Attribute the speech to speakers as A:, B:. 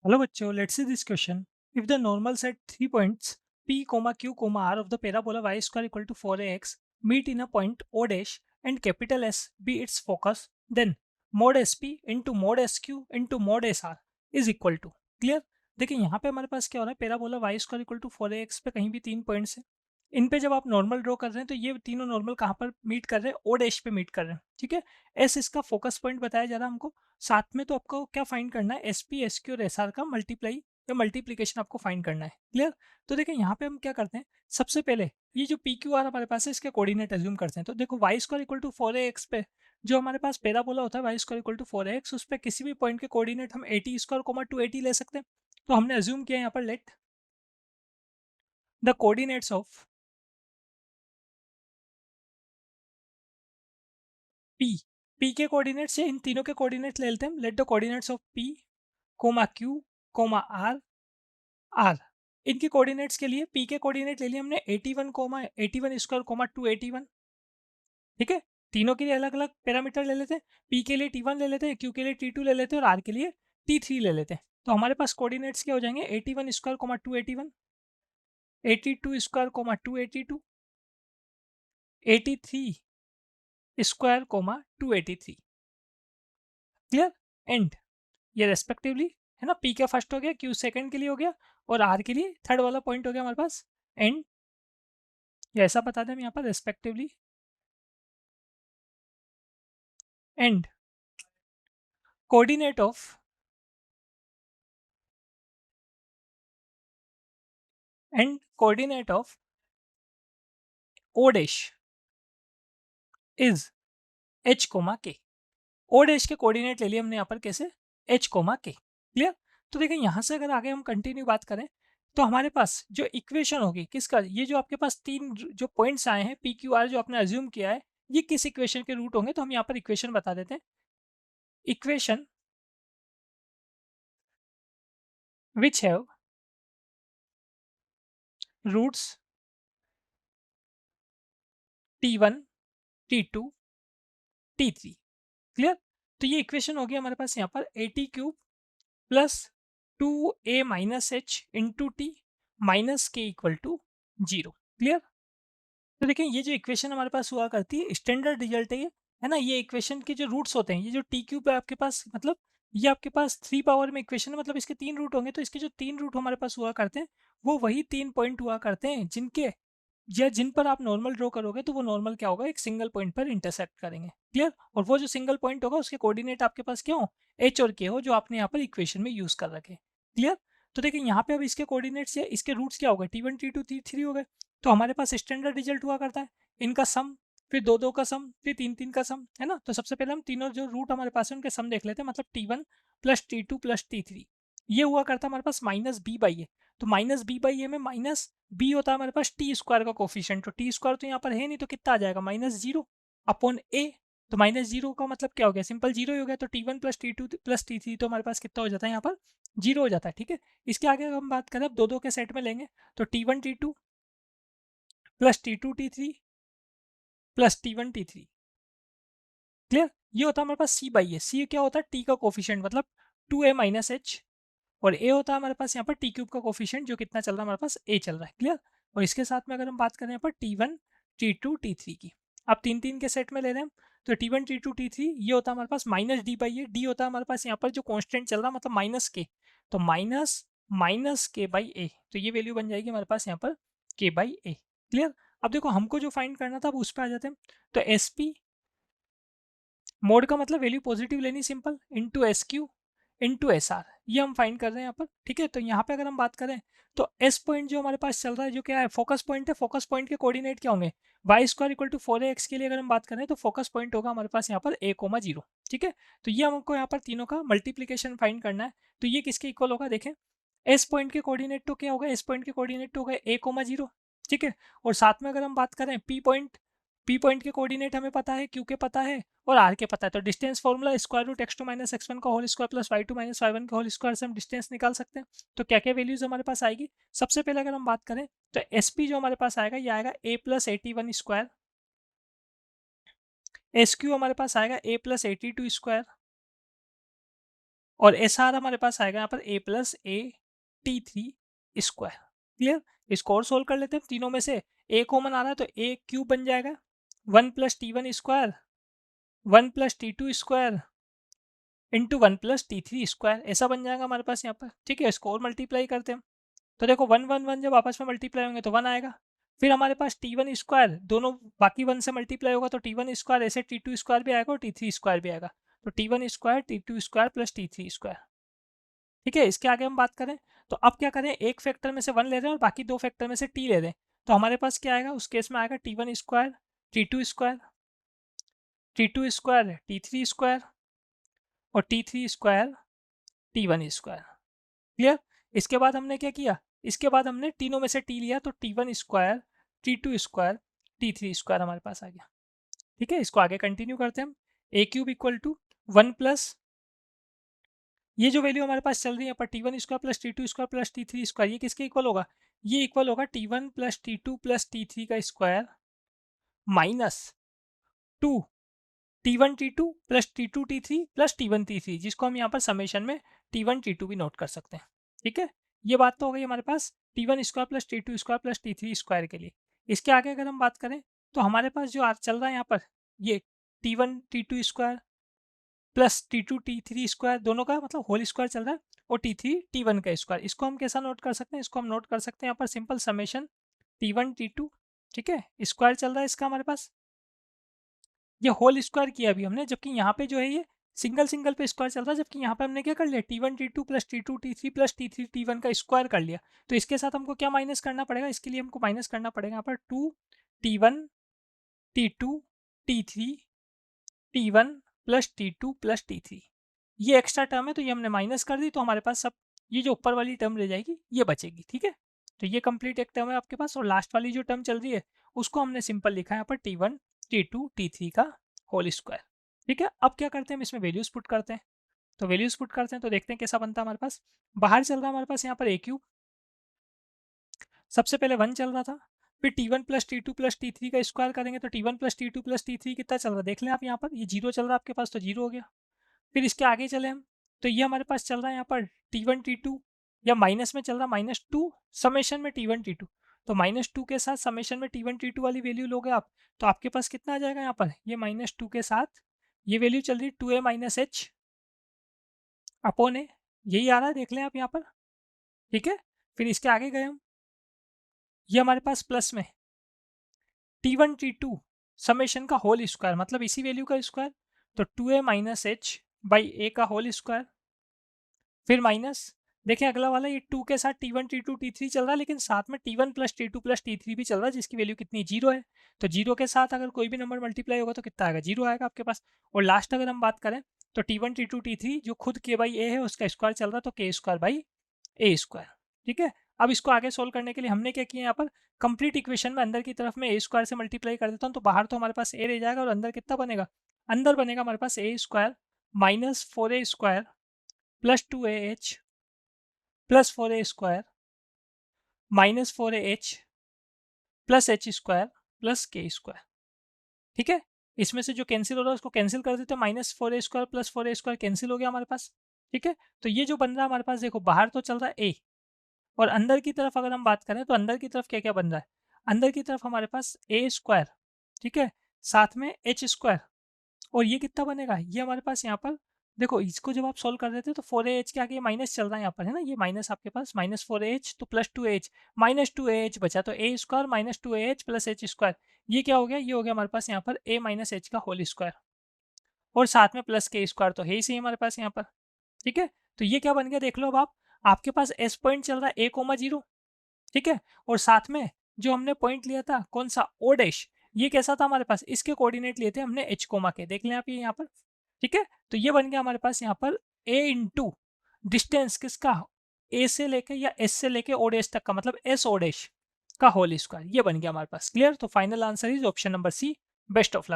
A: Hello बच्चों, let's see this question. If the normal set 3 points P, Q, R of the parabola y square equal to 4ax meet in a point O dash and capital S be its focus, then mod SP into mod SQ into mod SR is equal to clear. देखिए यहाँ पे हमारे पास क्या हो रहा है, parabola y square equal to 4ax पे कहीं भी 3 पॉइंट्स हैं। इन पे जब आप नॉर्मल ड्रॉ कर रहे हैं तो ये तीनों नॉर्मल कहाँ पर मीट कर रहे हैं, ओ डैश पे मीट कर रहे हैं। ठीक है, एस इसका फोकस पॉइंट बताया जा रहा है हमको। साथ में तो आपको क्या फाइंड करना है, एस पी एस क्यू और एस आर का मल्टीप्लाई या मल्टीप्लीकेशन आपको फाइंड करना है। क्लियर। तो देखिए यहाँ पे हम क्या करते हैं, सबसे पहले ये जो पी क्यू आर हमारे पास है इसके कोऑर्डिनेट अज्यूम करते हैं। तो देखो Y square equal to 4ax पे जो हमारे पास पैराबोला होता है Y square equal to 4ax, उस पर किसी भी पॉइंट के कोऑर्डिनेट हम 80 स्क्वायर कोमा 280 ले सकते हैं। तो हमने अज्यूम किया यहाँ पर, let the coordinates of P, P के कोऑर्डिनेट्स से इन तीनों के कोऑर्डिनेट्स ले लेते हैं। Let the coordinates of P comma Q comma R R, इनके कोऑर्डिनेट्स के लिए पी के कोऑर्डिनेट ले लिए हमने 81 कोमा 81 स्क्वायर कोमा 281। ठीक है, तीनों के लिए अलग अलग पैरामीटर ले लेते हैं। पी के लिए T1 ले लेते हैं, क्यू के लिए T2 ले लेते हैं और आर के लिए T3 ले लेते हैं। तो हमारे पास कोऑर्डिनेट्स क्या हो जाएंगे, 81 square comma 281, 82 square comma 282, 83 square comma 283। Clear. And ये रेस्पेक्टिवली है ना, पी का फर्स्ट हो गया, क्यू सेकंड के लिए हो गया और आर के लिए थर्ड वाला पॉइंट हो गया हमारे पास। एंड ये ऐसा बता दें हम यहाँ पर respectively and coordinate of and coordinate of O dash is h comma k. O dash के कोऑर्डिनेट ले लिए हमने यहाँ पर कैसे, एच कोमा के। क्लियर। तो देखिए यहाँ से अगर आगे हम कंटिन्यू बात करें तो हमारे पास जो इक्वेशन होगी किसका, ये जो आपके पास तीन जो पॉइंट्स आए हैं पी क्यू आर जो आपने अज्यूम किया है, ये किस इक्वेशन के रूट होंगे। तो हम यहाँ पर इक्वेशन बता देते हैं। Equation which have roots T1 T2 T3। Clear. तो ये इक्वेशन होगी हमारे पास यहाँ पर AT³ plus 2a minus H into T minus K equal to 0। Clear. तो देखिए ये जो इक्वेशन हमारे पास हुआ करती है स्टैंडर्ड रिजल्ट है ना। ये इक्वेशन के जो रूट्स होते हैं, ये जो T³ है आपके पास, मतलब ये आपके पास 3 पावर में इक्वेशन है, मतलब इसके 3 रूट होंगे। तो इसके जो 3 रूट हमारे पास हुआ करते हैं वो वही 3 पॉइंट हुआ करते हैं जिनके या जिन पर आप नॉर्मल ड्रॉ करोगे तो वो नॉर्मल क्या होगा, एक सिंगल पॉइंट पर इंटरसेक्ट करेंगे। क्लियर। और वो जो सिंगल पॉइंट होगा उसके कोऑर्डिनेट आपके पास क्या हो, एच और के हो, जो आपने यहाँ पर इक्वेशन में यूज कर रखे। क्लियर। तो देखिए यहाँ पे अब इसके कोऑर्डिनेट्स या इसके रूट्स क्या हो गए, T1 T2 T3 हो गए। तो हमारे पास स्टैंडर्ड रिजल्ट हुआ करता है इनका सम, फिर दो दो का सम, फिर तीन तीन का सम, है ना। तो सबसे पहले हम तीनों जो रूट हमारे पास है उनके सम देख लेते हैं। मतलब T1 plus T2 plus T3 ये हुआ करता है हमारे पास माइनस बी बाई ए। तो माइनस बी बाई ए में माइनस बी होता है हमारे पास टी स्क्वायर का कोफिशिएंट। तो टी स्क्वायर तो यहाँ पर है नहीं, तो कितना आ जाएगा, -0 अपॉन ए। तो -0 का मतलब क्या हो गया, सिंपल जीरो ही हो गया। तो T1 plus T2 plus T3 तो हमारे पास कितना हो जाता है यहाँ पर, 0 हो जाता है। ठीक है। इसके आगे अगर हम बात करें अब दो दो के सेट में लेंगे तो T1 T2 plus T2 T3 plus T1 T3। Clear. ये होता है हमारे पास सी बाई ए। सी क्या होता है, टी का कोफिशिएंट, मतलब 2a माइनस एच। और ए होता है हमारे पास यहाँ पर T³ का कोफिशिएंट जो कितना चल रहा है हमारे पास, ए चल रहा है। क्लियर। और इसके साथ में अगर हम बात करें यहाँ पर T1 T2 T3 की, आप तीन तीन के सेट में ले रहे हैं तो T1 T2 T3 ये होता है हमारे पास minus d by a. D होता है हमारे पास यहाँ पर जो कॉन्स्टेंट चल रहा है, मतलब माइनस के। तो माइनस माइनस के बाई ए, तो ये वैल्यू बन जाएगी हमारे पास यहाँ पर के बाई ए। क्लियर। अब देखो हमको जो फाइंड करना था अब उस पर आ जाते हैं। तो एस पी मोड का मतलब वैल्यू पॉजिटिव लेनी, simple, into S Q into S R, ये हम फाइंड कर रहे हैं यहाँ पर। ठीक है। तो यहाँ पे अगर हम बात करें तो एस पॉइंट जो हमारे पास चल रहा है जो क्या है, फोकस पॉइंट है। फोकस पॉइंट के कोऑर्डिनेट क्या होंगे, Y square equal to 4ax के लिए अगर हम बात करें तो फोकस पॉइंट होगा हमारे पास यहाँ पर a,0। ठीक है। तो ये हमको यहाँ पर तीनों का मल्टीप्लीकेशन फाइंड करना है। तो ये किसके इक्वल होगा, देखें एस पॉइंट के कोऑर्डिनेट तो क्या होगा, एस पॉइंट के कोऑर्डिनेट तो होगा a,0। ठीक है। और साथ में अगर हम बात करें पी पॉइंट के कोऑर्डिनेट हमें पता है, क्यू के पता है और आर के पता है। तो distance formula square root x2 minus x1 का whole square plus y2 minus y1 का होल स्क्वायर से हम डिस्टेंस निकाल सकते हैं। तो क्या क्या वैल्यूज हमारे पास आएगी, सबसे पहले अगर हम बात करें तो एस पी जो हमारे पास आएगा ये आएगा a plus 81 square, S Q हमारे पास आएगा a प्लस 82 स्क्वायर, और एस आर हमारे पास आएगा यहाँ पर a plus a t three square. Clear? इसको और सोल्व कर लेते हैं तीनों में से। ए कॉमन आ रहा है तो ए क्यूब बन जाएगा 1 plus T one square 1 plus T two square into 1 plus T three square, ऐसा बन जाएगा हमारे पास यहाँ पर। ठीक है, इसको और मल्टीप्लाई करते हैं तो देखो 1 1 1 जब आपस में मल्टीप्लाई होंगे तो 1 आएगा। फिर हमारे पास टी वन स्क्वायर दोनों बाकी 1 से मल्टीप्लाई होगा तो टी वन स्क्वायर ऐसे टी टू स्क्वायर भी आएगा और टी थ्री स्क्वायर भी आएगा। तो T one square T two square plus T three square. ठीक है, इसके आगे हम बात करें तो अब क्या करें, एक फैक्टर में से 1 ले रहे हैं और बाकी 2 फैक्टर में से टी ले रहे हैं। तो हमारे पास क्या आएगा उस केस में, आएगा t one square T two square T three square और T three square t one square. Clear? इसके बाद हमने क्या किया, इसके बाद हमने तीनों में से टी लिया तो T one square T two square T three square हमारे पास आ गया। ठीक है, इसको आगे कंटिन्यू करते हैं हम। A cube equal to 1 plus ये जो वैल्यू हमारे पास चल रही है पर T one square plus T two square plus T three square, ये किसके इक्वल होगा, ये इक्वल होगा t one plus T two plus T three का square minus 2 T one T two plus T two T three plus T one t three, जिसको हम यहाँ पर समेशन में टी वन टी टू भी नोट कर सकते हैं। ठीक है, ये बात तो हो गई हमारे पास t one square plus T two square plus T three square के लिए। इसके आगे अगर हम बात करें तो हमारे पास जो आज चल रहा है यहाँ पर, ये T one T two square plus T two T three square दोनों का मतलब होल स्क्वायर चल रहा है और टी थ्री टी वन का स्क्वायर, इसको हम कैसा नोट कर सकते हैं, इसको हम नोट कर सकते हैं यहाँ पर simple summation T one T two. ठीक है, स्क्वायर चल रहा है इसका हमारे पास, ये होल स्क्वायर किया अभी हमने, जबकि यहाँ पे जो है ये सिंगल सिंगल पे स्क्वायर चल रहा है, जबकि यहाँ पे हमने क्या कर लिया T one T two plus T two T three plus T three T one का स्क्वायर कर लिया। तो इसके साथ हमको क्या माइनस करना पड़ेगा, इसके लिए हमको माइनस करना पड़ेगा यहाँ पर 2 T one T two T three T one plus T two plus T three, ये एक्स्ट्रा टर्म है तो ये हमने माइनस कर दी, तो हमारे पास सब ये जो ऊपर वाली टर्म रह जाएगी ये बचेगी। ठीक है, तो ये कंप्लीट एक टर्म है आपके पास, और लास्ट वाली जो टर्म चल रही है उसको हमने सिंपल लिखा है यहाँ पर T one T two T three का होल स्क्वायर। ठीक है, अब क्या करते हैं हम इसमें वैल्यूज पुट करते हैं, तो वैल्यूज पुट करते हैं तो देखते हैं कैसा बनता है हमारे पास। बाहर चल रहा है हमारे पास यहाँ पर ए क्यूब, सबसे पहले 1 चल रहा था, फिर T one plus T two plus T three का स्क्वायर करेंगे तो T one plus T two plus T three कितना चल रहा है देख लें आप, यहाँ पर ये 0 चल रहा है आपके पास तो 0 हो गया। फिर इसके आगे चले हम तो ये हमारे पास चल रहा है यहाँ पर टी वन टी टू, या माइनस में चल रहा है -2 समेशन में टी वन टी टू, तो -2 के साथ समेशन में टी वन टी टू वाली वैल्यू लोगे आप तो आपके पास कितना आ जाएगा यहाँ पर, ये -2 के साथ ये वैल्यू चल रही है 2a माइनस एच अपॉन ए, यही आ रहा है देख लें आप यहाँ पर। ठीक है, फिर इसके आगे गए हम, ये हमारे पास प्लस में T one T two summation का होल स्क्वायर मतलब इसी वैल्यू का स्क्वायर, तो 2a माइनस एच बाई ए का होल स्क्वायर, फिर माइनस देखिए अगला वाला ये 2 के साथ T one T two T three चल रहा है, लेकिन साथ में T one plus T two plus T three भी चल रहा है जिसकी वैल्यू कितनी 0 है, तो 0 के साथ अगर कोई भी नंबर मल्टीप्लाई होगा तो कितना आएगा 0 आएगा आपके पास। और लास्ट अगर हम बात करें तो T one T two T three जो खुद के बाई ए है उसका स्क्वायर चल रहा है तो के स्क्वायर बाई ए स्क्वायर। ठीक है, अब इसको आगे सोल्व करने के लिए हमने क्या किया यहाँ पर, कंप्लीट इक्वेशन में अंदर की तरफ में ए स्क्वायर से मल्टीप्लाई कर देता हूँ तो बाहर तो हमारे पास ए रह जाएगा और अंदर कितना बनेगा, अंदर बनेगा हमारे पास a square minus 4a square plus 2ah plus 4a square minus 4ah plus h square plus k square. ठीक है, इसमें से जो कैंसिल हो रहा है उसको कैंसिल कर देते हैं, -4a square plus 4a square cancel हो गया हमारे पास। ठीक है, तो ये जो बन रहा है हमारे पास देखो बाहर तो चल रहा है ए, और अंदर की तरफ अगर हम बात करें तो अंदर की तरफ क्या क्या बन रहा है, अंदर की तरफ हमारे पास ए स्क्वायर, ठीक है, साथ में एच स्क्वायर, और ये कितना बनेगा, ये हमारे पास यहाँ पर देखो इसको जब आप सोल्व कर देते हो तो 4ah के आगे माइनस चल रहा है यहाँ पर है ना, ये माइनस आपके पास -4ah तो +2ah -2ah बचा तो a square -2ah plus h square, ये क्या हो गया, ये हो गया हमारे पास यहाँ पर a माइनस एच का होल स्क्वायर, और साथ में प्लस के स्क्वायर तो है ही सही हमारे पास यहाँ पर। ठीक है, तो ये क्या बन गया देख लो अब आप, आपके पास एस पॉइंट चल रहा है a,0, ठीक है, और साथ में जो हमने पॉइंट लिया था कौन सा ओ डैश, ये कैसा था हमारे पास, इसके कोऑर्डिनेट लिए थे हमने एच कोमा के, देख लें आप ये यहाँ पर। ठीक है, तो ये बन गया हमारे पास यहाँ पर a इंटू डिस्टेंस किसका, ए से लेके या एस से लेके ओ डैश तक का मतलब एस ओ डैश का होल स्क्वायर, ये बन गया हमारे पास। क्लियर, तो final answer is option number C. Best of luck.